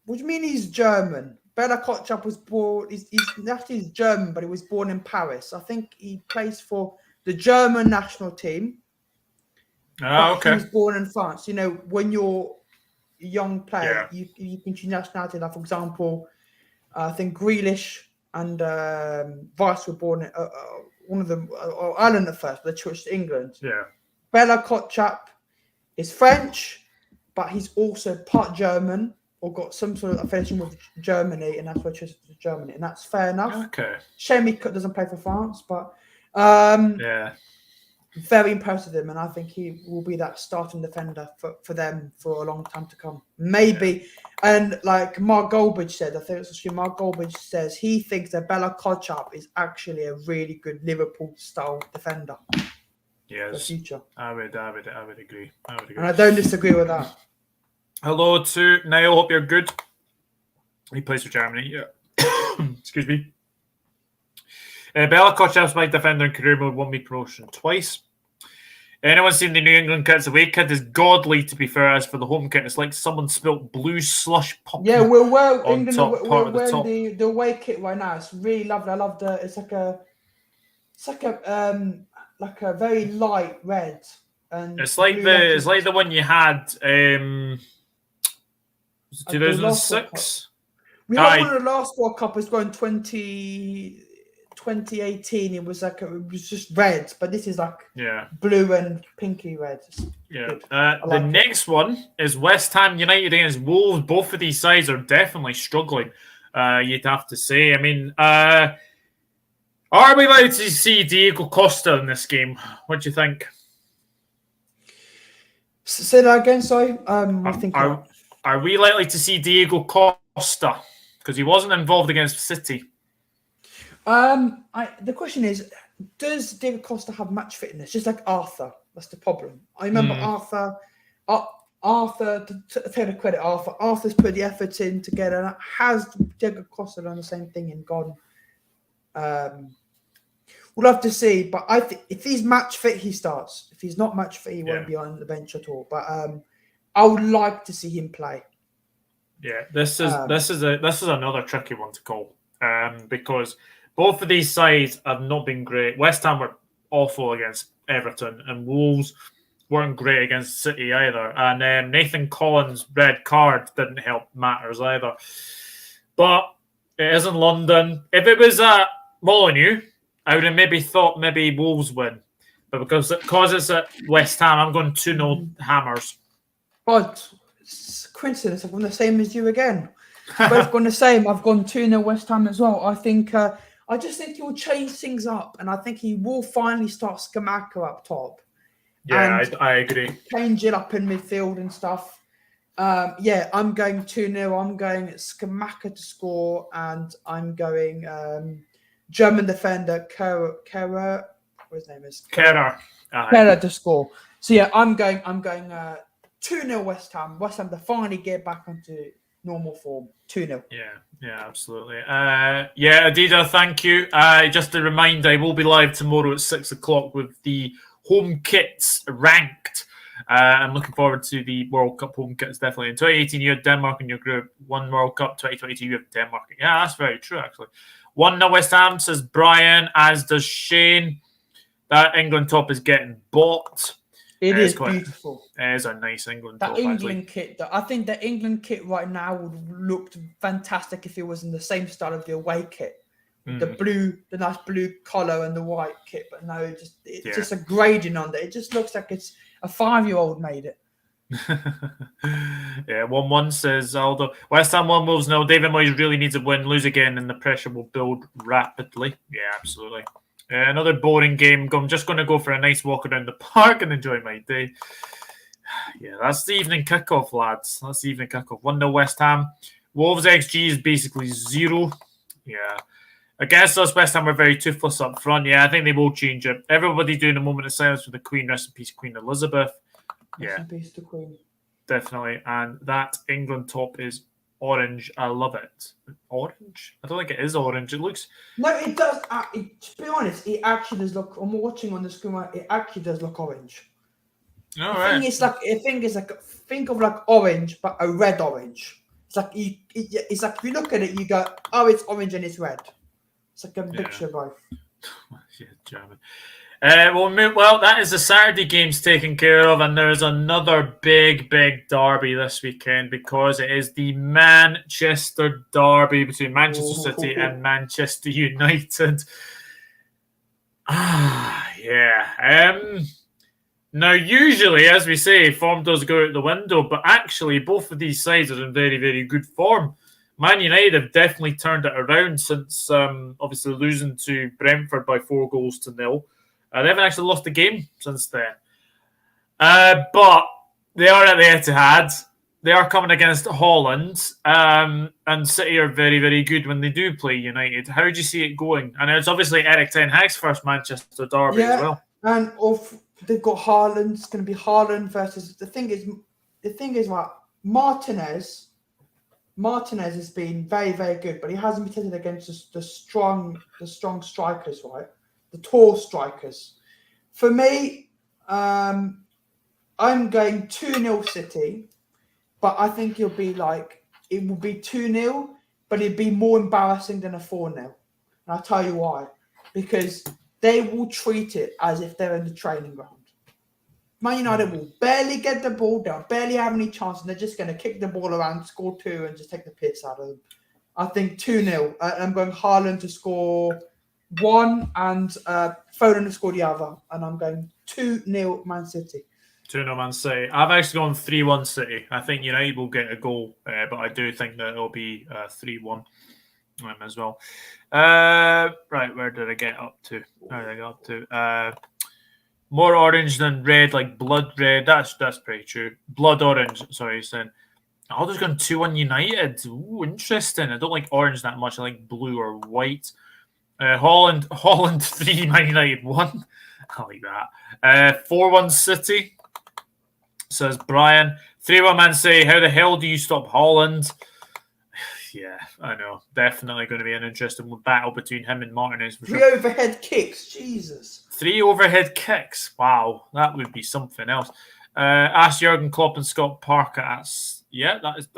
do you mean he's German? Bella Kotchap was born. He's German, but he was born in Paris. I think he plays for the German national team. Oh, okay. He was born in France. You know, when you're a young player, Yeah. you can choose nationality. Like, for example, I think Grealish and Vice were born. One of them, Ireland at first, but they switched to England. Yeah. Bella Kotchap is French, but he's also part German or got some sort of affiliation with Germany, and that's why he chose to Germany, and that's fair enough. Okay. Shame he doesn't play for France, but yeah, very impressed with him, and I think he will be that starting defender for them for a long time to come. Maybe, and like Mark Goldbridge said, I think it's actually Mark Goldbridge says he thinks that Bella Kotchap is actually a really good Liverpool-style defender. Yes, for the future. I would agree. And I don't disagree with that. Hello to Niall. Hope you're good. He plays for Germany. Yeah. Excuse me. Bella Kotchap's my defender in career mode won me promotion twice. Anyone seen the New England kit's away kit is godly, to be fair. As for the home kit, it's like someone spilt blue slush pop. Yeah, we're on England. top, We're wearing the away kit right now. It's really lovely. I love the. It's like a very light red. And it's like the one you had. Was it 2006? We had one of the last World Cup. It's going 2018. It was just red, but this is like blue and pinky red. Yeah. The next one is West Ham United against Wolves. Both of these sides are definitely struggling. You'd have to say. I mean, are we likely to see Diego Costa in this game? What do you think? Say that again. Sorry. I think. Are we likely to see Diego Costa because he wasn't involved against City? The question is, does Diego Costa have match fitness? Just like Arthur. That's the problem. I remember Arthur. Arthur, to take the credit, Arthur's put the effort in together. And has Diego Costa done the same thing and gone? We'll have to see. But I think if he's match fit, he starts. If he's not match fit, he won't be on the bench at all. But I would like to see him play. Yeah, this is another tricky one to call because both of these sides have not been great. West Ham were awful against Everton, and Wolves weren't great against City either. And Nathan Collins' red card didn't help matters either. But it is in London. If it was at Molineux, I would have maybe thought maybe Wolves win. But because it's at West Ham, I'm going 2-0 Hammers. But it's a coincidence. I've gone the same as you again. Both gone the same. I've gone 2-0 West Ham as well. I think I just think he will change things up, and I think he will finally start Skamaka up top. Yeah, I agree. Change it up in midfield and stuff. Yeah, I'm going 2-0. I'm going Skamaka to score, and I'm going German defender Kera. What his name is? Kerr. Kera to score. So yeah, I'm going 2-0 West Ham. West Ham to finally get back onto normal form. 2-0. Yeah, absolutely. Adida, thank you. Just a reminder, I will be live tomorrow at 6 o'clock with the home kits ranked. I'm looking forward to the World Cup home kits, definitely. In 2018, you had Denmark in your group. 1 World Cup, 2022, you have Denmark. Yeah, that's very true, actually. 1-0 West Ham, says Brian, as does Shane. That England top is getting bought. It is beautiful. It is a nice England top. England kit, I think the England kit right now would look fantastic if it was in the same style of the away kit. The nice blue collar and the white kit, but no, it's just a grading on it. It just looks like it's a 5-year-old made it. Yeah, 1-1 says Aldo. West Ham 1 Wolves 0. David Moyes really needs a win. Lose again, and the pressure will build rapidly. Yeah, absolutely. Another boring game. I'm just going to go for a nice walk around the park and enjoy my day. Yeah, that's the evening kickoff, lads. That's the evening kickoff. 1-0 West Ham. Wolves XG is basically 0. Yeah. Against us, West Ham are very toothless up front. Yeah, I think they will change it. Everybody doing a moment of silence for the Queen. Rest in peace, Queen Elizabeth. Yeah. Rest in peace to Queen. Definitely. And that England top is orange. I love it. Orange? I don't think it is orange. It looks... No, it does. To be honest, it actually does look... I'm watching on the screen. It actually does look orange. All right. Think of like orange, but a red orange. It's like it's like if you look at it, you go, oh, it's orange and it's red. It's like a picture of both. Yeah, German. Well, that is the Saturday games taken care of, and there's another big derby this weekend because it is the Manchester derby between Manchester City and Manchester United. Yeah. Now, usually, as we say, form does go out the window, but actually, both of these sides are in very, very good form. Man United have definitely turned it around since obviously losing to Brentford by 4-0. They haven't actually lost a game since then. But they are at the Etihad. They are coming against Holland. And City are very, very good when they do play United. How do you see it going? And it's obviously Eric Ten Hag's first Manchester derby as well. And they've got Haaland. It's going to be Haaland versus... The thing is, what Martinez has been very, very good, but he hasn't been tested against the strong strikers, right? The tall strikers. For me, I'm going 2-0 City, but I think it will be 2-0, but it'd be more embarrassing than a 4-0. And I'll tell you why. Because they will treat it as if they're in the training ground. Man United will barely get the ball down, barely have any chance, and they're just going to kick the ball around, score 2, and just take the piss out of them. I think 2-0. I'm going Haaland to score 1 and Foden to score the other. And I'm going 2-0 Man City. 2-0 Man City. I've actually gone 3-1 City. I think United will get a goal, but I do think that it'll be 3-1 as well. Right, where did I get up to? Where did I get up to? More orange than red, like blood red. That's pretty true. Blood orange. Sorry, he's saying. Aldo's gone 2-1 United. Ooh, interesting. I don't like orange that much. I like blue or white. Holland 3, Man United 1. I like that. 4-1 City, says Brian. 3-1 Man City. How the hell do you stop Holland? Yeah, I know. Definitely going to be an interesting battle between him and Martinez. 3 overhead kicks. Jesus. 3 overhead kicks. Wow, that would be something else. Ask Jurgen Klopp and Scott Parker. Yeah, that is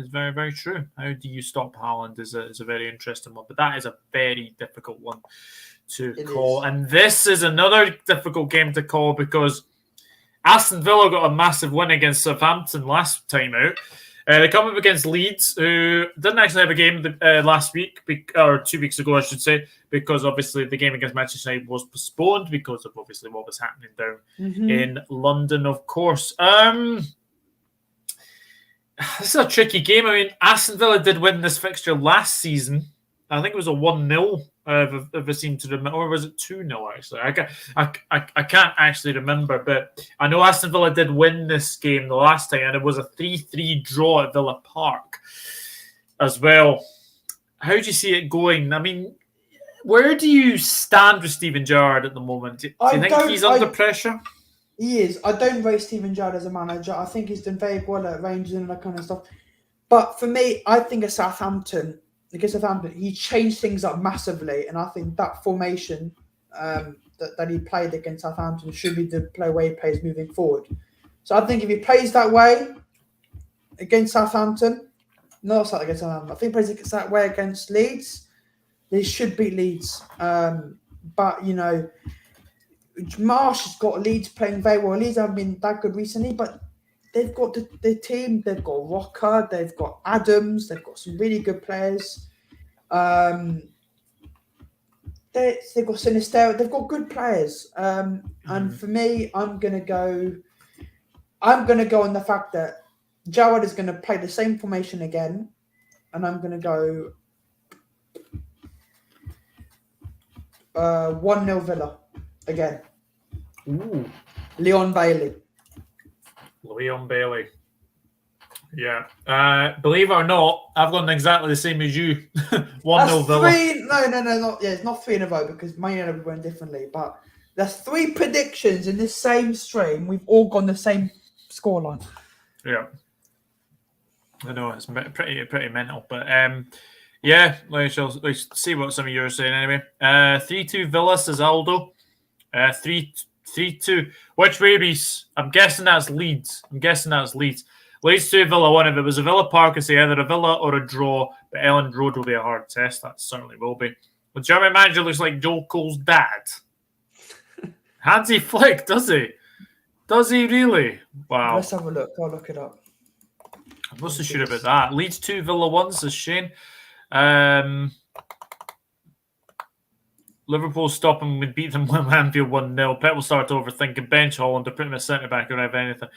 very, very true. How do you stop Haaland is a very interesting one, but that is a very difficult one to call. And this is another difficult game to call because Aston Villa got a massive win against Southampton last time out. They come up against Leeds, who didn't actually have a game last week, or 2 weeks ago, I should say, because obviously the game against Manchester United was postponed because of obviously what was happening down in London, of course. This is a tricky game. I mean, Aston Villa did win this fixture last season. I think it was a 1-0 I've ever seemed to remember, or was it 2-0 actually? I can't actually remember, but I know Aston Villa did win this game the last time, and it was a 3-3 draw at Villa Park as well. How do you see it going? I mean, where do you stand with Steven Gerrard at the moment? Do you think he's under pressure? He is. I don't rate Steven Gerrard as a manager. I think he's done very well at Rangers and that kind of stuff. But for me, I think against Southampton, he changed things up massively, and I think that formation that he played against Southampton should be the way he plays moving forward. So I think if he plays that way against Southampton, I think he plays that way against Leeds, they should beat Leeds. But, you know, Marsh has got Leeds playing very well. Leeds haven't been that good recently, but they've got the team. They've got Rocker. They've got Adams. They've got some really good players. They've got Sinister. They've got good players. And for me, I'm gonna go on the fact that Gerrard is going to play the same formation again, and I'm going to go 1-0 Villa again. Ooh. Leon Bailey. Yeah. Believe it or not, I've gone exactly the same as you. 1-0 Villa. It's not 3 in a row because Man United went differently. But there's 3 predictions in this same stream. We've all gone the same scoreline. Yeah. I know, it's pretty mental. But yeah, let's see what some of you are saying anyway. 3-2 Villa, says Aldo. 3-2. Which way, Reese? I'm guessing that's Leeds. Leeds 2, Villa 1. If it was a Villa Park, I'd say either a Villa or a draw. But Elland Road will be a hard test. That certainly will be. The German manager looks like Joel Cole's dad. Hansi Flick, does he? Does he really? Wow. Let's have a look. I'll look it up. I'm not so sure about that. Leeds 2, Villa 1, says Shane. Liverpool stop him and beat them when Anfield 1-0. Pep will start overthinking. Bench Holland to put him a centre back or have anything.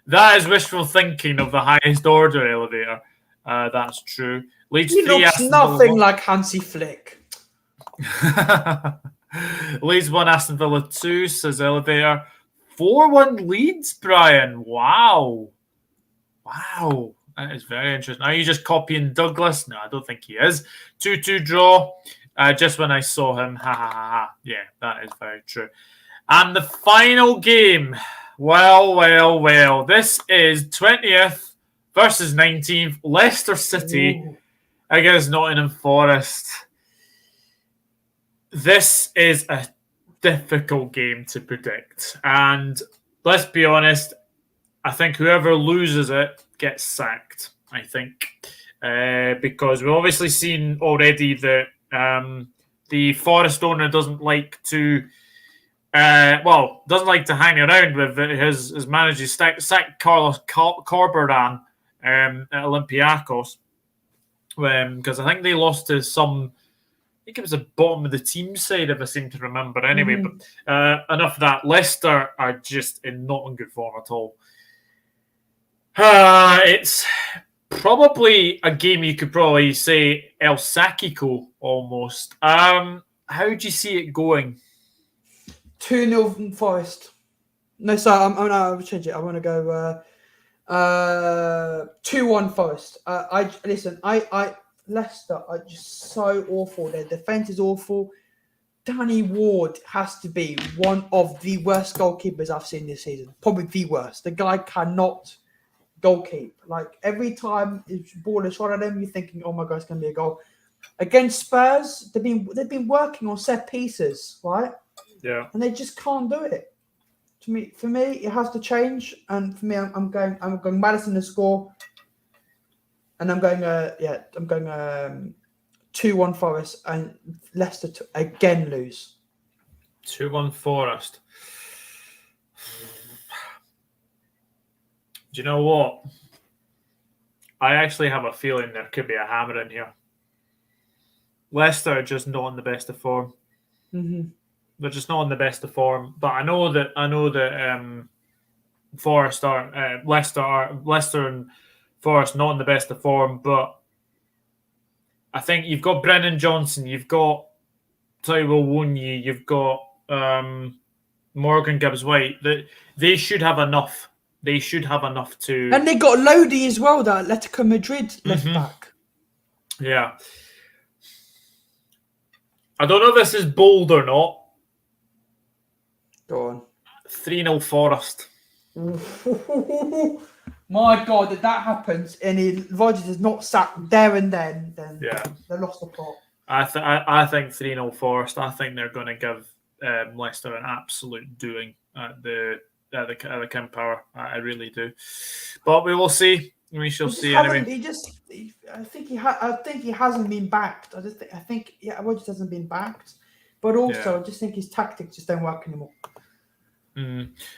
That is wishful thinking of the highest order, Elevator. That's true. Leeds 3, looks nothing like Hansi Flick. Leeds 1, Aston Villa 2, says Elevator. 4-1 Leeds, Brian. Wow. That is very interesting. Are you just copying Douglas? No, I don't think he is. 2-2 draw. Just when I saw him. Ha ha ha ha. Yeah, that is very true. And the final game. Well. This is 20th versus 19th. Leicester City against Nottingham Forest. This is a difficult game to predict. And let's be honest, I think whoever loses it gets sacked, I think. Because we've obviously seen already that the Forest owner doesn't like to hang around with his manager. Sacked Carlos Corberan at Olympiacos because I think they lost to some. I think it was the bottom of the team side, if I seem to remember. Anyway, but enough of that. Leicester are just not in good form at all. It's probably a game you could probably say El Sacico almost. How do you see it going? 2-0 Forest. No, sorry, I'll change it. I want to go 2-1 Forest. Leicester are just so awful. Their defense is awful. Danny Ward has to be one of the worst goalkeepers I've seen this season. Probably the worst. The guy cannot goalkeep. Like every time his ball is shot at him, you're thinking, "Oh my God, it's going to be a goal." Against Spurs, they've been working on set pieces, right? Yeah, and they just can't do it. For me, it has to change. And for me, I'm going Madison to score, and I'm going 2-1 Forest, and Leicester to again lose. 2-1 Forest. Do you know what? I actually have a feeling there could be a hammer in here. Leicester are just not in the best of form. Mm-hmm. They're just not in the best of form. But I know that Leicester and Forest not in the best of form. But I think you've got Brennan Johnson, you've got Taiwo Wunyi, you've got Morgan Gibbs-White. They should have enough. They should have enough to... And they got Lodi as well, that Atletico Madrid left back. Yeah. I don't know if this is bold or not. Go on. 3-0 Forest. My God, if that happens and Rodgers is not sacked there and then they lost the plot. I think 3-0 Forest. I think they're going to give Leicester an absolute doing at the Kim Power. I really do. But we will see. We shall see anyway. I think he hasn't been backed. I think Rodgers hasn't been backed. But also, I just think his tactics just don't work anymore.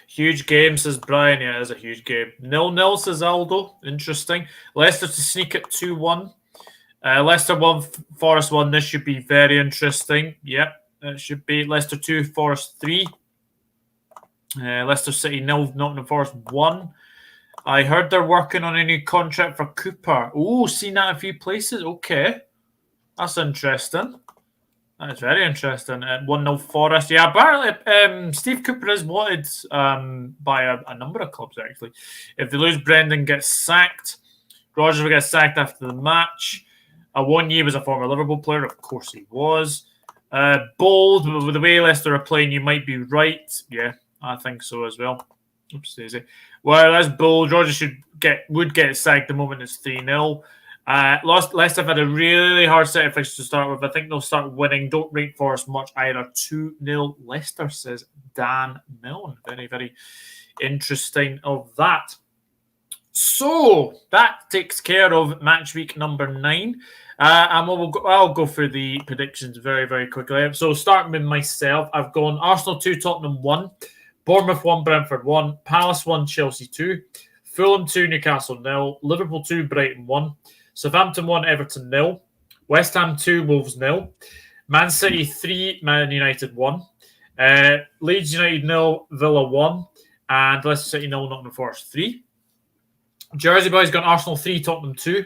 Huge game, says Brian. Yeah, it is a huge game. 0-0, says Aldo. Interesting. Leicester to sneak at 2-1. Leicester 1, Forest 1. This should be very interesting. Yep, it should be. Leicester 2, Forest 3. Leicester City 0, Nottingham Forest 1. I heard they're working on a new contract for Cooper. Oh, seen that a few places. Okay. That's interesting. That is very interesting. 1-0 Forest. Yeah, apparently Steve Cooper is wanted by a number of clubs, actually. If they lose, Brendan gets sacked. Rodgers will get sacked after the match. Awoniyi was a former Liverpool player. Of course he was. Bold, with the way Leicester are playing, you might be right. Yeah, I think so as well. Oops, Daisy. Well, that's bold. Rodgers would get sacked the moment it's 3-0. Leicester have had a really hard set of fixtures to start with. I think they'll start winning. Don't rate Forest much either. 2-0 Leicester, says Dan Milne. Very, very interesting of that. So that takes care of match week number 9. And I'll go through the predictions very, very quickly. So starting with myself, I've gone Arsenal 2, Tottenham 1, Bournemouth 1, Brentford 1, Palace 1, Chelsea 2, Fulham 2, Newcastle 0, Liverpool 2, Brighton 1, Southampton 1, Everton 0, West Ham 2, Wolves 0, Man City 3, Man United 1, Leeds United 0, Villa 1, and Leicester City 0, Nottingham Forest 3. Jersey Boys got Arsenal 3, Tottenham 2,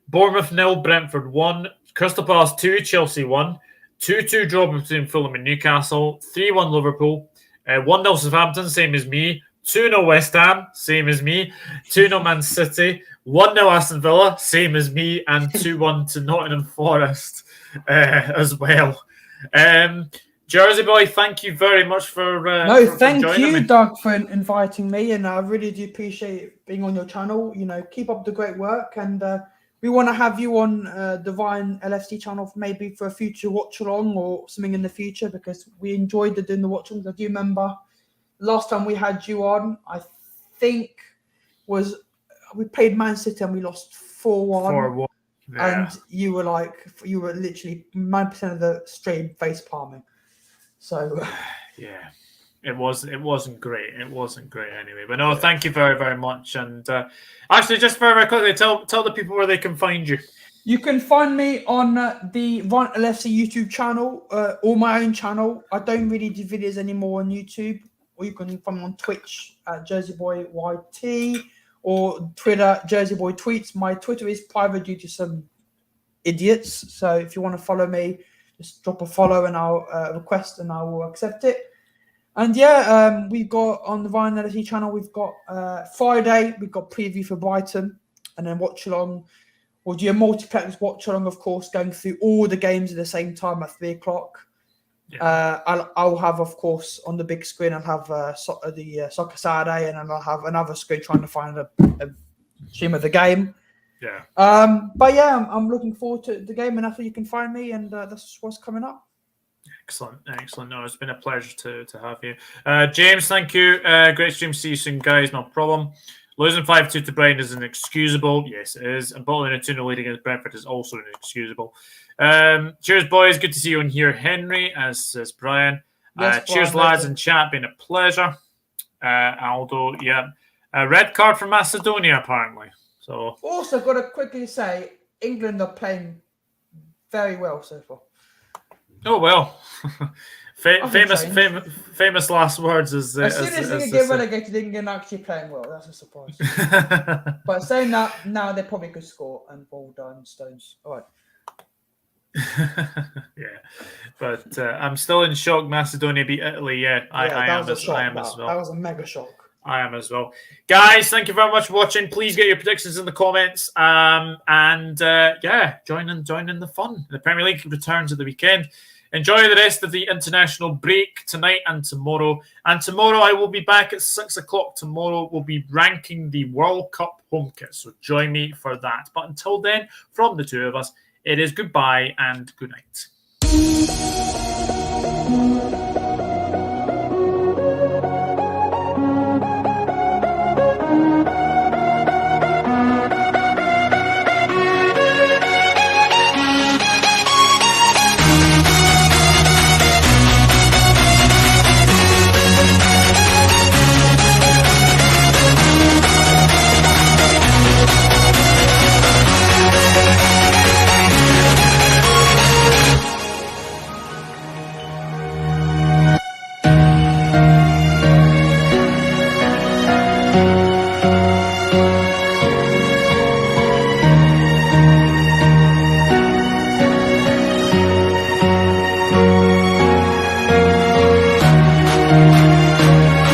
Bournemouth 0, Brentford 1, Crystal Palace 2, Chelsea 1, 2-2 draw between Fulham and Newcastle, 3-1 Liverpool, 1-0 Southampton, same as me, 2-0 West Ham, same as me, 2-0 Man City, 1-0 Aston Villa, same as me, and 2-1 to Nottingham Forest as well. Jersey Boy, thank you very much for thank you, me. Doug, for inviting me, and I really do appreciate being on your channel. You know, keep up the great work, and we want to have you on Divine LFC channel maybe for a future watch along or something in the future, because we enjoyed doing the watch alongs. I do remember last time we had you on, I think we played Man City and we lost 4-1. 4-1. Yeah. And you were literally 9% of the stream face palming. So yeah, it wasn't great. It wasn't great anyway. But no, thank you very, very much. And actually, just very, very quickly, tell the people where they can find you. You can find me on the Run LFC YouTube channel or my own channel. I don't really do videos anymore on YouTube. Or you can find me on Twitch at JerseyBoyYT or Twitter, JerseyBoy Tweets. My Twitter is private due to some idiots. So if you want to follow me, just drop a follow and I'll request and I will accept it. And yeah, we've got on the Ryan LFC channel, we've got Friday, we've got preview for Brighton and then watch along. We'll do a multiplex watch along, of course, going through all the games at the same time at 3:00. Yeah. I'll have, of course, on the big screen, I'll have the Soccer Saturday, and then I'll have another screen trying to find a stream of the game. Yeah. But yeah, I'm looking forward to the game, and that's where you can find me, and that's what's coming up. Excellent. No, it's been a pleasure to have you. James, thank you. Great stream. See you soon, guys. No problem. Losing 5-2 to Brighton is inexcusable. Yes, it is. And bottling a 2-0 lead against Brentford is also inexcusable. Cheers, boys. Good to see you on here, Henry, as says Brian. Yes, cheers, Brian, lads, and chat. Been a pleasure. Aldo, yeah. Red card from Macedonia, apparently. So also, got to quickly say, England are playing very well so far. Oh, well. Famous last words is as soon as they get relegated, England actually playing well. That's a surprise. But saying that, now they probably could score and ball down Stones. All right. Yeah, but I'm still in shock. Macedonia beat Italy. Yeah, I am as well. That was a mega shock. I am as well. Guys, thank you very much for watching. Please get your predictions in the comments. Yeah, join in the fun. The Premier League returns at the weekend. Enjoy the rest of the international break tonight and tomorrow. And tomorrow I will be back at 6 o'clock. Tomorrow we'll be ranking the World Cup home kit. So join me for that. But until then, from the two of us, it is goodbye and good night.